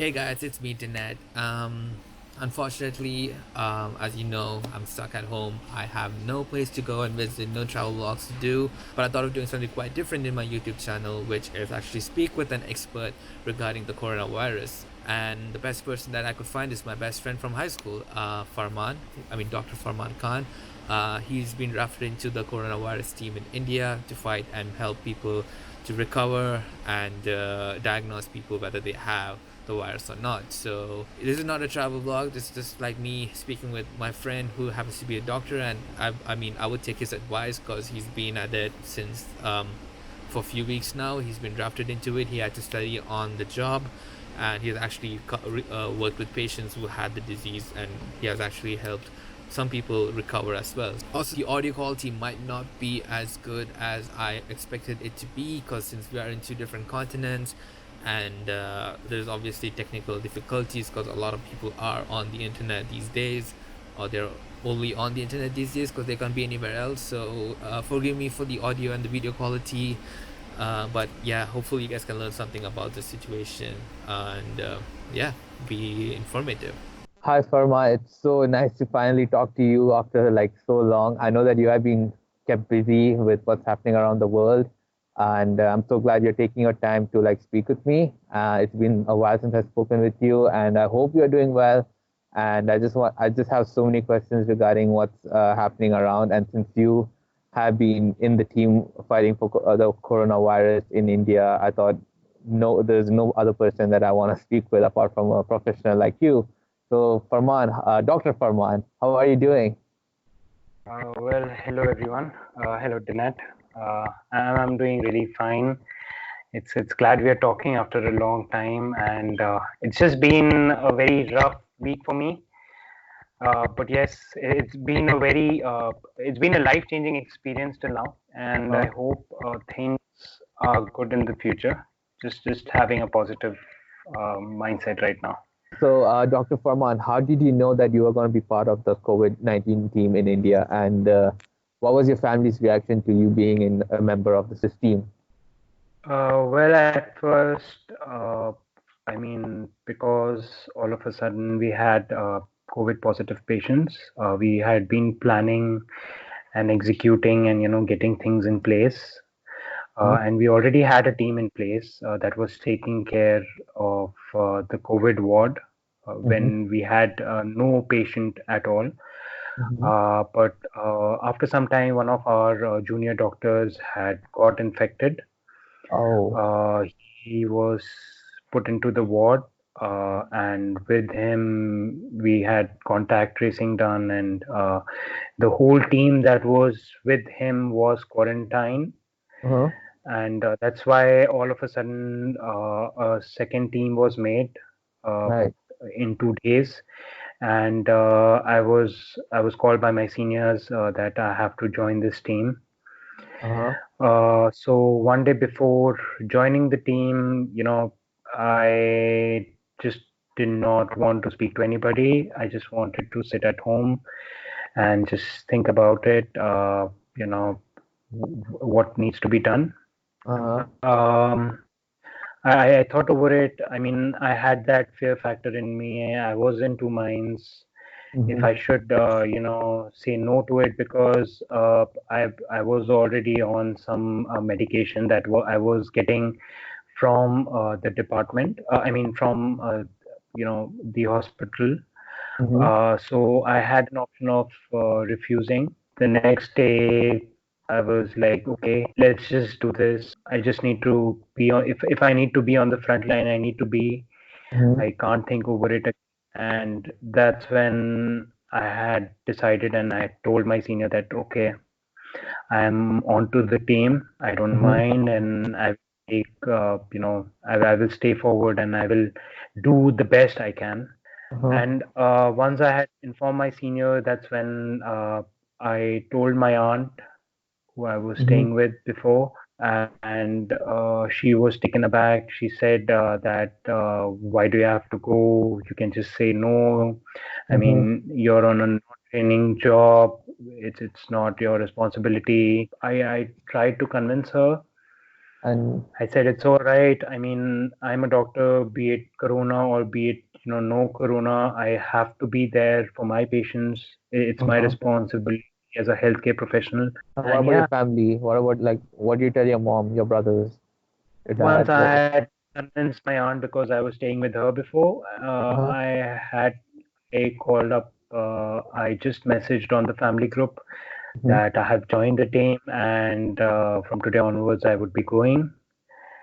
Hey guys, it's me, Dinete. Unfortunately, as you know, I'm stuck at home. I have no place to go and visit, no travel vlogs to do. But I thought of doing something quite different in my YouTube channel, which is actually speak with an expert regarding the coronavirus. And the best person that I could find is my best friend from high school, Farman. I mean, Dr. Farman Khan. He's been drafted into the coronavirus team in India to fight and help people to recover and diagnose people whether they have the virus or not. So this is not a travel vlog. This is just like me speaking with my friend who happens to be a doctor, and I would take his advice because he's been at it since for a few weeks now. He's been drafted into it. He had to study on the job, and he has actually worked with patients who had the disease, and he has actually helped some people recover as well. Also, the audio quality might not be as good as I expected it to be because since we are in two different continents, and there's obviously technical difficulties because a lot of people are on the internet these days, or they're only on the internet these days because they can't be anywhere else. So forgive me for the audio and the video quality, but yeah, hopefully you guys can learn something about the situation and yeah, be informative. Hi, Farma. It's so nice to finally talk to you after like so long. I know that you have been kept busy with what's happening around the world, and I'm so glad you're taking your time to like speak with me. It's been a while since I've spoken with you, and I hope you're doing well. And I just have so many questions regarding what's happening around. And since you have been in the team fighting for the coronavirus in India, I thought no, there's no other person that I want to speak with apart from a professional like you. So, Farman, Dr. Farman, how are you doing? Hello everyone. Hello, Dinete. I'm doing really fine. It's glad we are talking after a long time, and it's just been a very rough week for me. But yes, it's been a life-changing experience till now, and I Uh, hope things are good in the future. Just having a positive mindset right now. Dr. Farman, how did you know that you were going to be part of the COVID-19 team in India? And what was your family's reaction to you being a member of this team? At first, I mean, because all of a sudden we had COVID positive patients, we had been planning and executing and getting things in place, Mhm. and we already had a team in place that was taking care of the COVID ward Mhm. when we had no patient at all. Mhm. But after some time, one of our junior doctors had got infected. Oh, uh, he was put into the ward, and with him, we had contact tracing done, and the whole team that was with him was quarantined. uh-huh. And that's why all of a sudden a second team was made uh, Right. in 2 days. And I was called by my seniors that I have to join this team. Uh-huh. So one day before joining the team, I just did not want to speak to anybody. I just wanted to sit at home and just think about it, what needs to be done. Uh-huh. Um, I thought over it. I mean, I had that fear factor in me. I was in two minds if Mhm. I should, say no to it because I was already on some medication that I was getting from the department. I mean, from the hospital. Mhm. So I had an option of refusing. The next day, I was like, okay, let's just do this. I just need to be on. If I need to be on the front line, I need to be. Mhm. I can't think over it. And that's when I had decided and I told my senior that, okay, I'm onto the team. I don't Mhm. mind. And I will take, I will stay forward and I will do the best I can. Uh-huh. And once I had informed my senior, that's when I told my aunt, who I was Mhm. staying with before, and she was taken aback. She said that why do you have to go? You can just say no. I Mhm. mean, you're on a training job. It's not your responsibility. I tried to convince her, And I said it's all right. I mean, I'm a doctor, be it corona or be it, no corona. I have to be there for my patients. It's my uh-huh. responsibility as a healthcare professional. And what And about your yeah, family? What about like what do you tell your mom, your brothers, your once dad? I What? had convinced my aunt because I was staying with her before. Uh-huh. I called up. I just messaged on the family group Hmm. that I have joined the team, and from today onwards I would be going.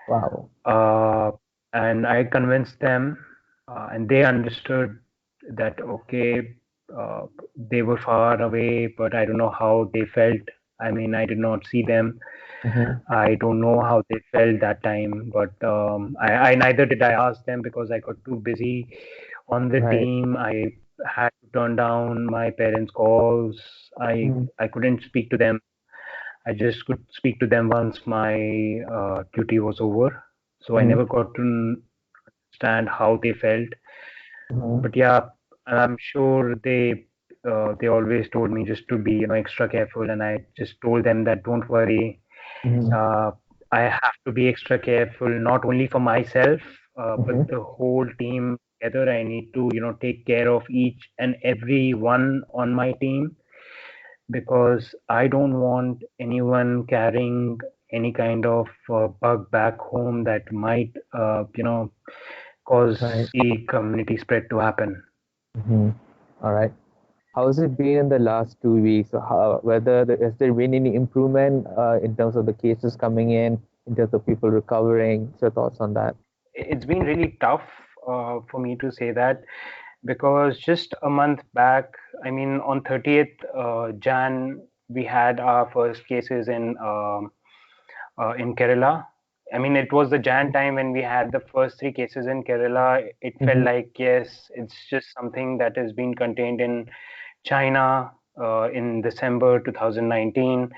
Wow. Uh, and I convinced them, and they understood that okay, they were far away, but I don't know how they felt. I mean, I did not see them. Hmm. I don't know how they felt that time, but I neither did I ask them because I got too busy on the Right. team. I had to turn down my parents' calls. Mm-hmm. I couldn't speak to them. I just could speak to them once my duty was over. So I Mm-hmm. never got to understand how they felt. Mm-hmm. But yeah, I'm sure they always told me just to be extra careful, and I just told them that don't worry. Mm-hmm. Uh, I have to be extra careful, not only for myself, but Mm-hmm. the whole team together. I need to take care of each and every one on my team because I don't want anyone carrying any kind of bug back home that might, cause Right. the community spread to happen. Mm-hmm. All right. How's it been in the last 2 weeks? So how, has there been any improvement in terms of the cases coming in terms of people recovering? What's your thoughts on that? It's been really tough for me to say that because just a month back, I mean, on 30th Jan, we had our first cases in Kerala. I mean, it was the Jan time when we had the first three cases in Kerala. It felt Mm-hmm. like, yes, it's just something that has been contained in China in December 2019.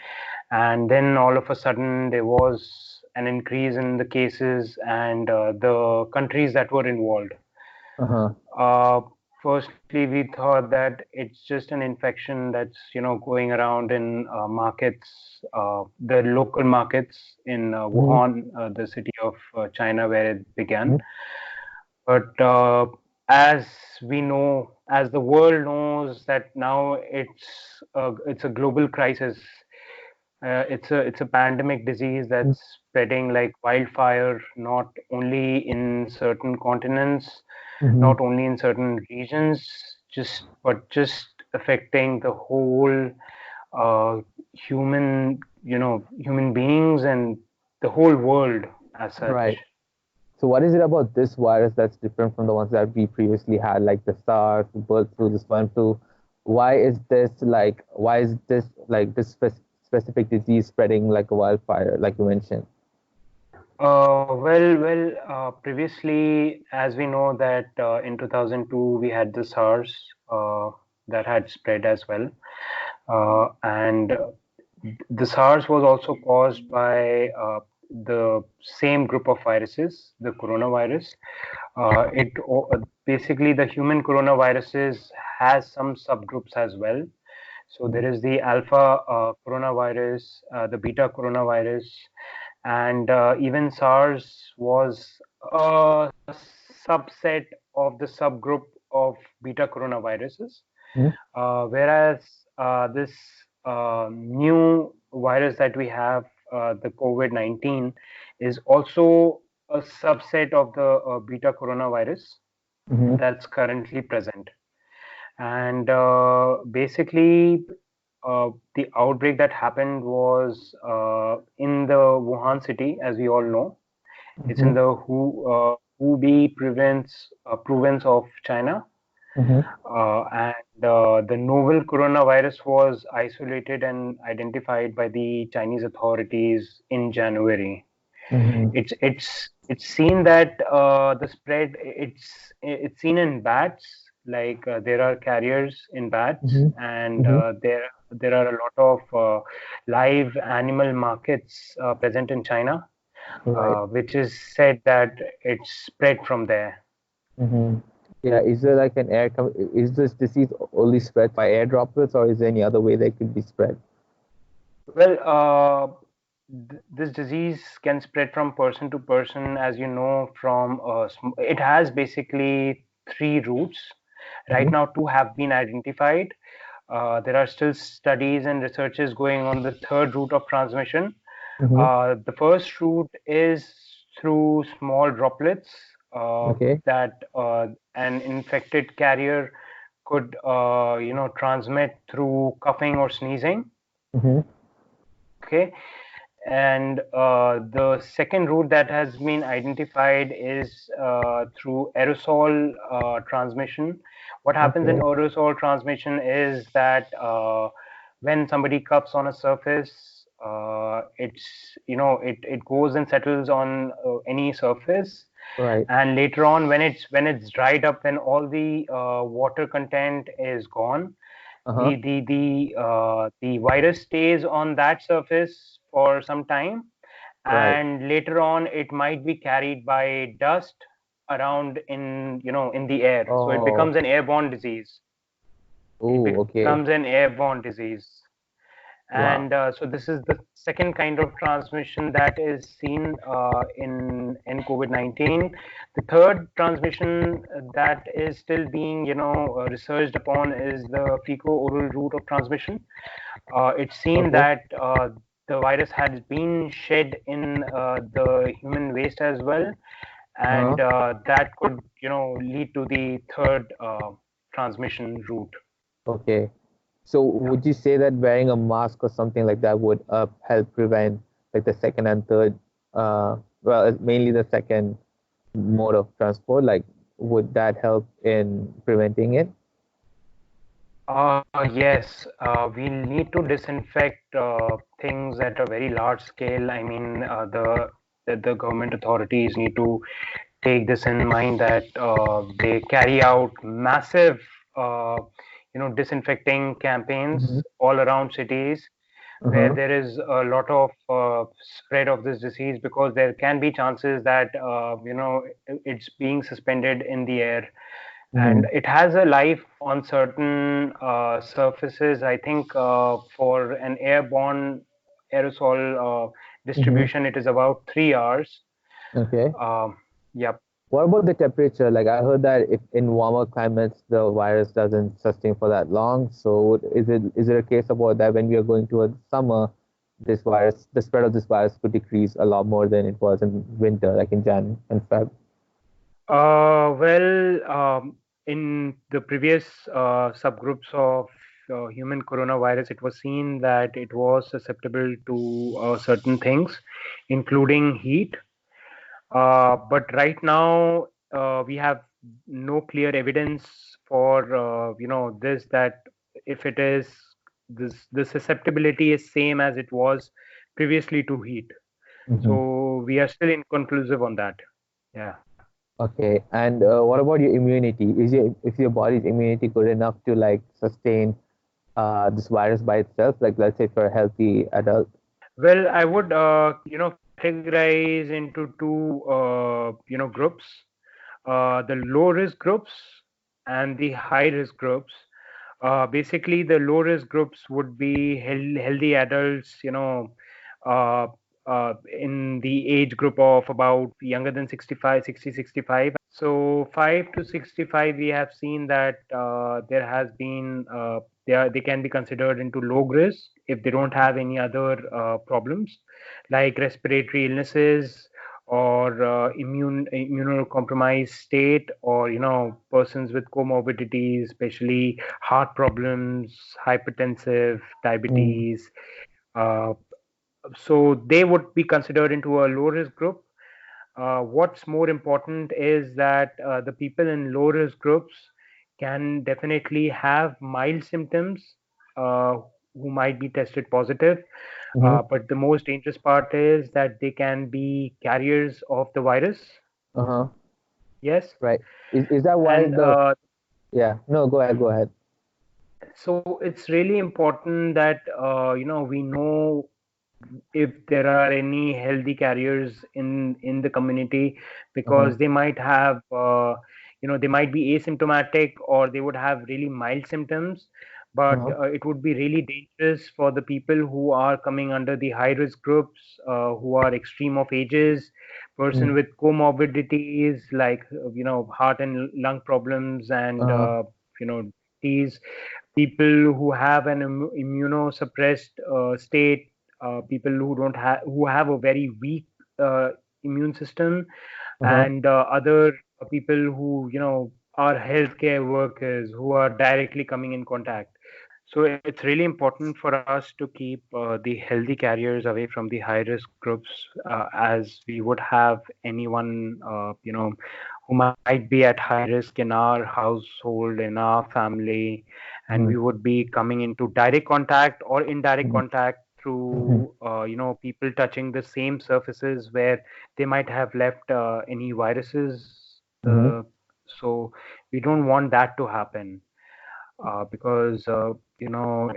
And then all of a sudden, there was an increase in the cases and the countries that were involved. Uh-huh. Uh, Firstly, we thought that it's just an infection that's going around in markets, the local markets in Mm-hmm. Wuhan, the city of China where it began. Mm-hmm. But as we know, as the world knows that now it's a global crisis. It's a pandemic disease that's spreading like wildfire, not only in certain continents, Mm-hmm. not only in certain regions, just affecting the whole uh, human beings and the whole world as Right. such. So what is it about this virus that's different from the ones that we previously had, like the SARS, the bird flu, the swine flu? Why is this specific disease spreading like a wildfire, like you mentioned? Previously, as we know that in 2002 we had the SARS that had spread as well, and the SARS was also caused by the same group of viruses, the coronavirus. Basically the human coronaviruses has some subgroups as well. So there is the alpha coronavirus, the beta coronavirus, and even SARS was a subset of the subgroup of beta coronaviruses. Mhm. Whereas this new virus that we have, the COVID-19, is also a subset of the beta coronavirus Mhm. that's currently present. And basically, the outbreak that happened was in the Wuhan city, as we all know. It's in Mhm. the Hubei province of China. Mhm. And the novel coronavirus was isolated and identified by the Chinese authorities in January. Mhm. It's seen that the spread it's seen in bats, like there are carriers in bats, Mhm. and Mhm. there are a lot of live animal markets present in China, Right. which is said that it's spread from there. Mhm. Yeah. Is there like is this disease only spread by air droplets, or is there any other way they could be spread? Well, this disease can spread from person to person, as you know, from it has basically three routes. Right Mm-hmm. now, two have been identified. There are still studies and researches going on the third route of transmission. Mm-hmm. The first route is through small droplets Okay. that an infected carrier could, transmit through coughing or sneezing. Mm-hmm. Okay. And the second route that has been identified is through aerosol transmission. What happens in Okay. aerosol transmission is that when somebody coughs on a surface, it goes and settles on any surface, Right. and later on when it's dried up, when all the water content is gone, Uh-huh. the virus stays on that surface for some time, Right. and later on it might be carried by dust around in the air, so it Oh. becomes an airborne disease. It Oh, okay. becomes an airborne disease. Wow. And so this is the second kind of transmission that is seen in COVID-19. The third transmission that is still being researched upon is the fecal-oral route of transmission. It's seen Okay. that the virus has been shed in the human waste as well, Uh-huh. and that could lead to the third transmission route. Okay. So Yeah. would you say that wearing a mask or something like that would help prevent like the second and third, well, mainly the second mode of transport? Like, would that help in preventing it? Yes, we need to disinfect things at a very large scale. I mean, the government authorities need to take this in mind, that they carry out massive, disinfecting Mm-hmm. campaigns all around cities where Uh-huh. there is a lot of spread of this disease, because there can be chances that it's being suspended in the air, Mm-hmm. and it has a life on certain surfaces. I think for an airborne aerosol Mm-hmm. distribution, it is about 3 hours. Okay. Um, yep. What about the temperature? Like I heard that if in warmer climates the virus doesn't sustain for that long. So is it a case about that when we are going towards summer, this virus, the spread of this virus could decrease a lot more than it was in winter, like in Jan and Feb? In the previous subgroups of human coronavirus, it was seen that it was susceptible to certain things, including heat. But right now, we have no clear evidence for this, that if it is this, the susceptibility is same as it was previously to heat. Mm-hmm. So we are still inconclusive on that. Yeah. Okay. And what about your immunity? If your body's immunity good enough to like sustain this virus by itself? Like let's say for a healthy adult. Well, I would categorize into two groups, the low risk groups and the high risk groups. Basically, the low risk groups would be healthy adults, uh, in the age group of about younger than 65, 60, 65. So 5 to 65, we have seen that there has been they can be considered into low risk if they don't have any other problems like respiratory illnesses, or immunocompromised state, or persons with comorbidities, especially heart problems, hypertensive, Mm. diabetes. Uh, so they would be considered into a low risk group. What's more important is that the people in low risk groups can definitely have mild symptoms, uh, who might be tested positive. Mm-hmm. But the most dangerous part is that they can be carriers of the virus. Uh-huh. Yes. Right. Is that why And the yeah, no, go ahead, go ahead. so it's really important that we know if there are any healthy carriers in the community, Uh-huh. because they might have they might be asymptomatic, or they would have really mild symptoms, but Uh-huh. it would be really dangerous for the people who are coming under the high risk groups, who are extreme of ages, person Mm. with comorbidities like heart and lung problems, and Uh-huh. these people who have an immunosuppressed state, people who don't have who have a very weak uh, immune system, Uh-huh. and other people who are healthcare workers who are directly coming in contact. So it's really important for us to keep the healthy carriers away from the high risk groups, as we would have anyone who might be at high risk in our household, in our family, and we Mhm. would be coming into direct contact or indirect Mhm. contact Mhm. through people touching the same surfaces where they might have left any viruses. Mhm. So we don't want that to happen, because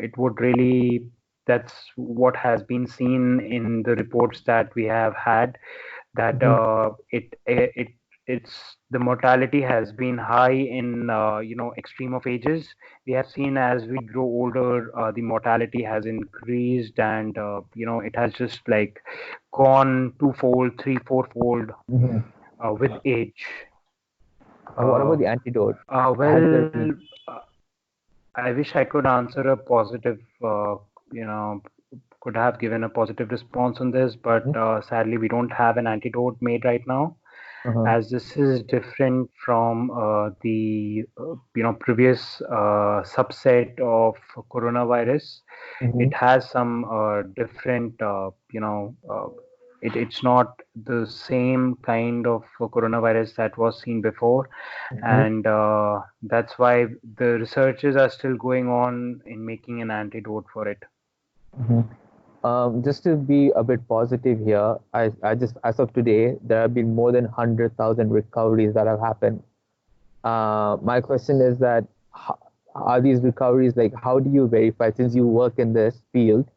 it would really, that's what has been seen in the reports that we have had, that Mhm. it's the mortality has been high in extreme of ages. We have seen as we grow older, the mortality has increased, and it has just like gone twofold, three, fourfold Mhm. with age. What Uh, about the antidote? Has there well, been? I wish I could answer a positive, could have given a positive response on this, but Mhm. sadly, we don't have an antidote made right now, Uh-huh. as this is different from the previous subset of coronavirus. Mhm. It has some different, it's not the same kind of coronavirus that was seen before, Mhm. and that's why the researches are still going on in making an antidote for it. Mhm. Just to be a bit positive here, I just, as of today, there have been more than 100,000 recoveries that have happened. My question is that how, are these recoveries, like, how do you verify, since you work in this field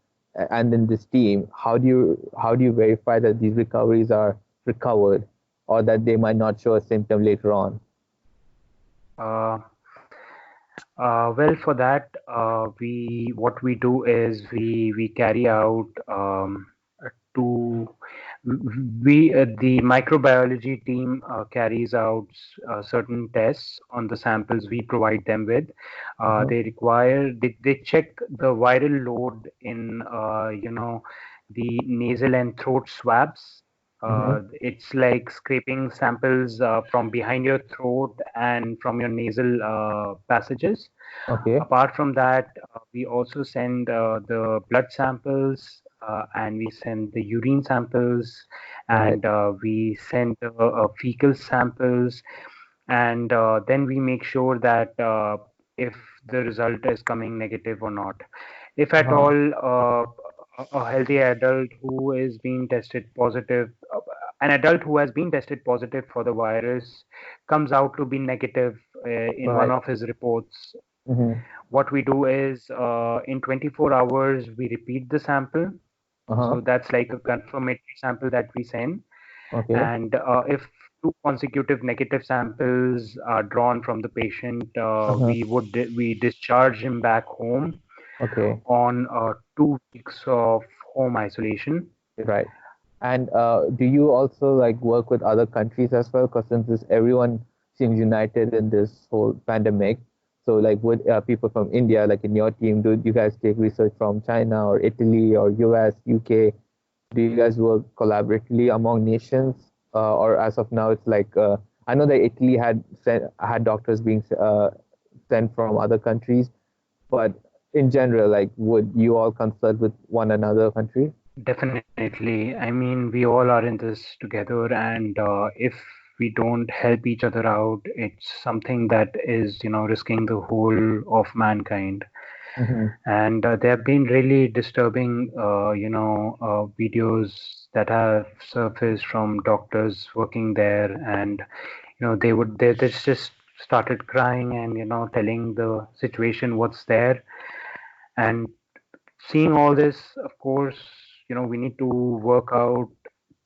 and in this team, how do you verify that these recoveries are recovered or that they might not show a symptom later on? Uh, well, for that, we what we do is we carry out two. The microbiology team carries out certain tests on the samples we provide them with. Uh-huh. They check the viral load in the nasal and throat swabs. Mm-hmm. It's like scraping samples from behind your throat and from your nasal passages. Okay. Apart from that, we also send the blood samples, and we send the urine samples, Right. and we send the fecal samples, and then we make sure that if the result is coming negative or not. If at Uh-huh. all a healthy adult who is being tested positive, an adult who has been tested positive for the virus comes out to be negative in one Right. of his reports, Mm-hmm. what we do is in 24 hours we repeat the sample. Uh-huh. So that's like a confirmatory sample that we send. Okay. And if two consecutive negative samples are drawn from the patient, Uh-huh. we discharge him back home Okay. on 2 weeks of home isolation. Right. And do you also like work with other countries as well? Because since this everyone seems united in this whole pandemic, so like would people from India, like in your team, do you guys take research from China or Italy or US, UK? Do you guys work collaboratively among nations, or as of now, it's like I know that Italy had doctors being sent from other countries, but in general, like, would you all consult with one another country? Definitely. I mean, we all are in this together, and if we don't help each other out, it's something that is, risking the whole of mankind. Mm-hmm. And there have been really disturbing, videos that have surfaced from doctors working there, and they just started crying and telling the situation what's there, and seeing all this, of course, we need to work out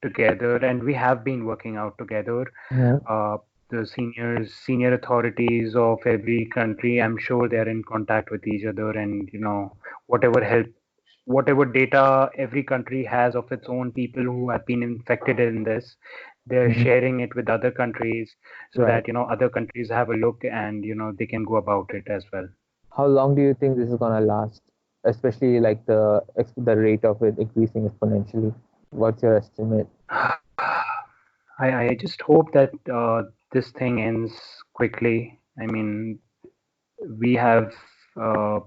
together, and we have been working out together. Mm-hmm. Uh, the senior authorities of every country, I'm sure they're in contact with each other, and whatever help, whatever data every country has of its own people who have been infected in this, they're Mhm. sharing it with other countries so Right. that other countries have a look, and they can go about it as well. How long do you think this is gonna last? Especially like the rate of it increasing exponentially. What's your estimate? I just hope that this thing ends quickly. I mean, we have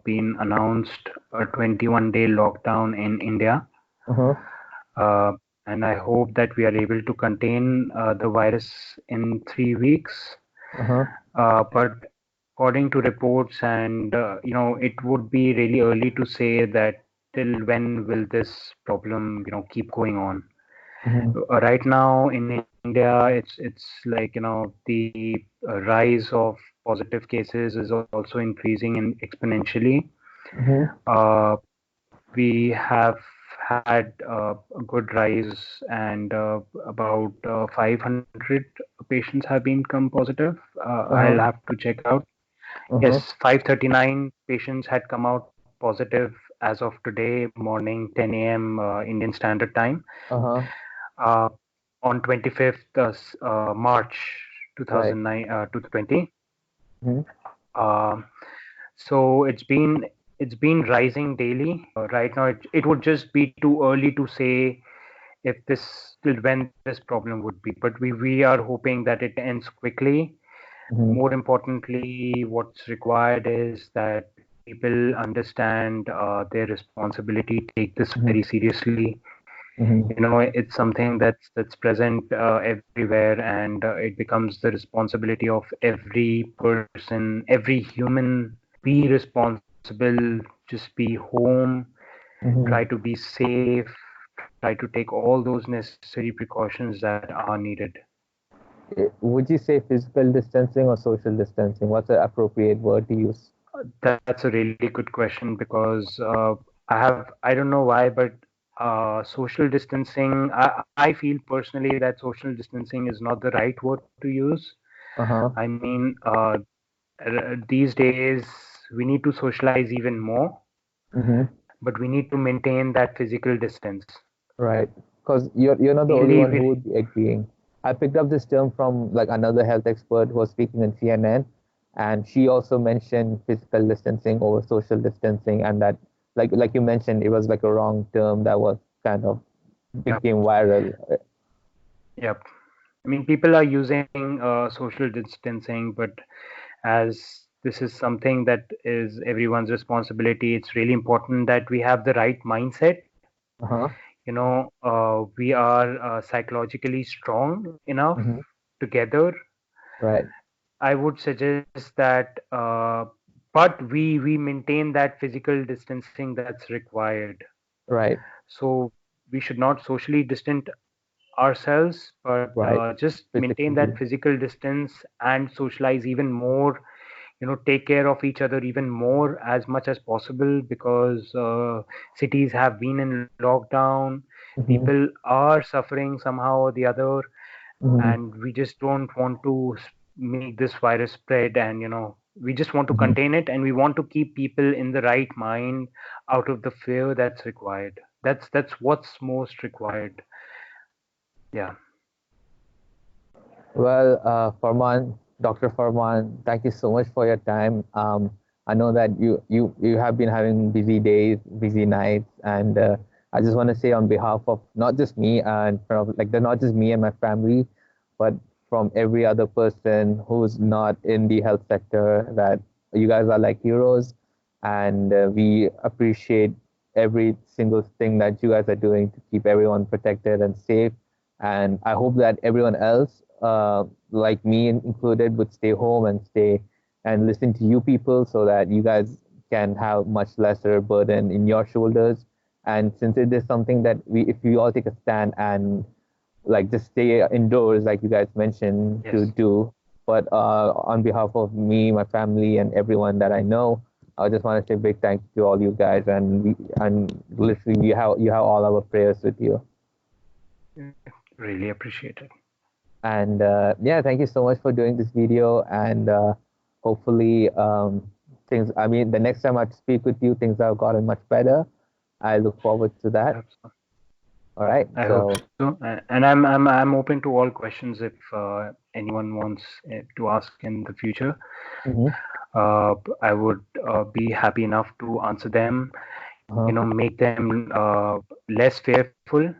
been announced a 21-day lockdown in India, Uh-huh. uh, and I hope that we are able to contain the virus in 3 weeks. Uh-huh. But according to reports, and it would be really early to say that till when will this problem, keep going on. Mhm. Right now in India, it's like the rise of positive cases is also increasing in exponentially. Mhm. Uh, we have had a good rise, and about 500 patients have become positive. I'll Uh-huh. have to check out. Uh-huh. Yes, 539 patients had come out positive as of today morning, 10 a.m. Indian Standard Time. Uh-huh. Uh, on 25th March Right. 2020. Mhm. Uh, so it's been rising daily. Right now, it would just be too early to say if this till when this problem would be. But we are hoping that it ends quickly. Mhm. More importantly, what's required is that people understand their responsibility, take this Mhm. very seriously. Mhm. It's something that's present everywhere, and it becomes the responsibility of every person, every human. Be responsible, just be home, Mhm. try to be safe, try to take all those necessary precautions that are needed. Would you say physical distancing or social distancing? What's the appropriate word to use? That's a really good question, because I don't know why, but social distancing, I feel personally that social distancing is not the right word to use. Uh-huh. I mean, these days we need to socialize even more, Mm-hmm. but we need to maintain that physical distance. Right. Because you're not the only Mainly, one who would be agreeing. I picked up this term from like another health expert who was speaking on CNN, and she also mentioned physical distancing over social distancing, and that like you mentioned, it was like a wrong term that was kind of yep, became viral. yep. I mean, people are using social distancing, but as this is something that is everyone's responsibility, it's really important that we have the right mindset. Uh-huh. We are psychologically strong enough Mm-hmm. together. Right. I would suggest that, but we maintain that physical distancing that's required. Right. So we should not socially distant ourselves, but Right. just maintain Physically. that physical distance and socialize even more. Take care of each other even more as much as possible, because cities have been in lockdown. Mm-hmm. People are suffering somehow or the other, Mm-hmm. and we just don't want to make this virus spread, and we just want to Mm-hmm. contain it, and we want to keep people in the right mind out of the fear that's required. That's what's most required. Yeah. Well, Farman, Dr. Farman, thank you so much for your time. I know that you have been having busy days, busy nights, and I just want to say on behalf of not just me and from like the not just me and my family, but from every other person who's not in the health sector, that you guys are like heroes, and we appreciate every single thing that you guys are doing to keep everyone protected and safe. And I hope that everyone else, like me included, would stay home and stay and listen to you people so that you guys can have much lesser burden in your shoulders. And since it is something that if we all take a stand and like just stay indoors, like you guys mentioned to Yes. do, but on behalf of me, my family, and everyone that I know, I just want to say big thank you to all you guys, and literally you have all our prayers with you. Really appreciate it. And yeah, thank you so much for doing this video. And hopefully, things, I mean, the next time I speak with you, things have gotten much better. I look forward to I that. hope so. All right. I hope So, so. And I'm open to all questions if anyone wants to ask in the future. mhm, I would be happy enough to answer them, uh-huh, make them less fearful,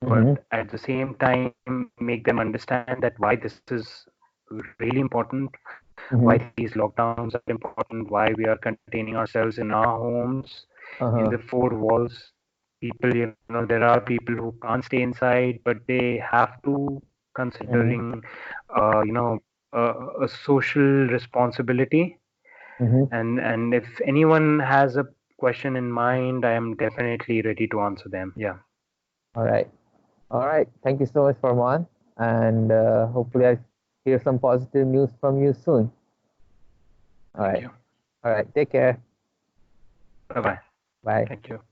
but mhm, at the same time make them understand that why this is really important, why mhm, these lockdowns are important, why we are containing ourselves in our homes, in the uh-huh, four walls. People, there are people who can't stay inside, but they have to, mhm, considering, uh, you know, a social responsibility. mhm. And if anyone has a question in mind, I am definitely ready to answer them. Yeah. All right. All right. Thank you so much, Farman. And hopefully, I hear some positive news from you soon. All Thank right. you. All right. Take care. Bye bye. Bye. Thank you.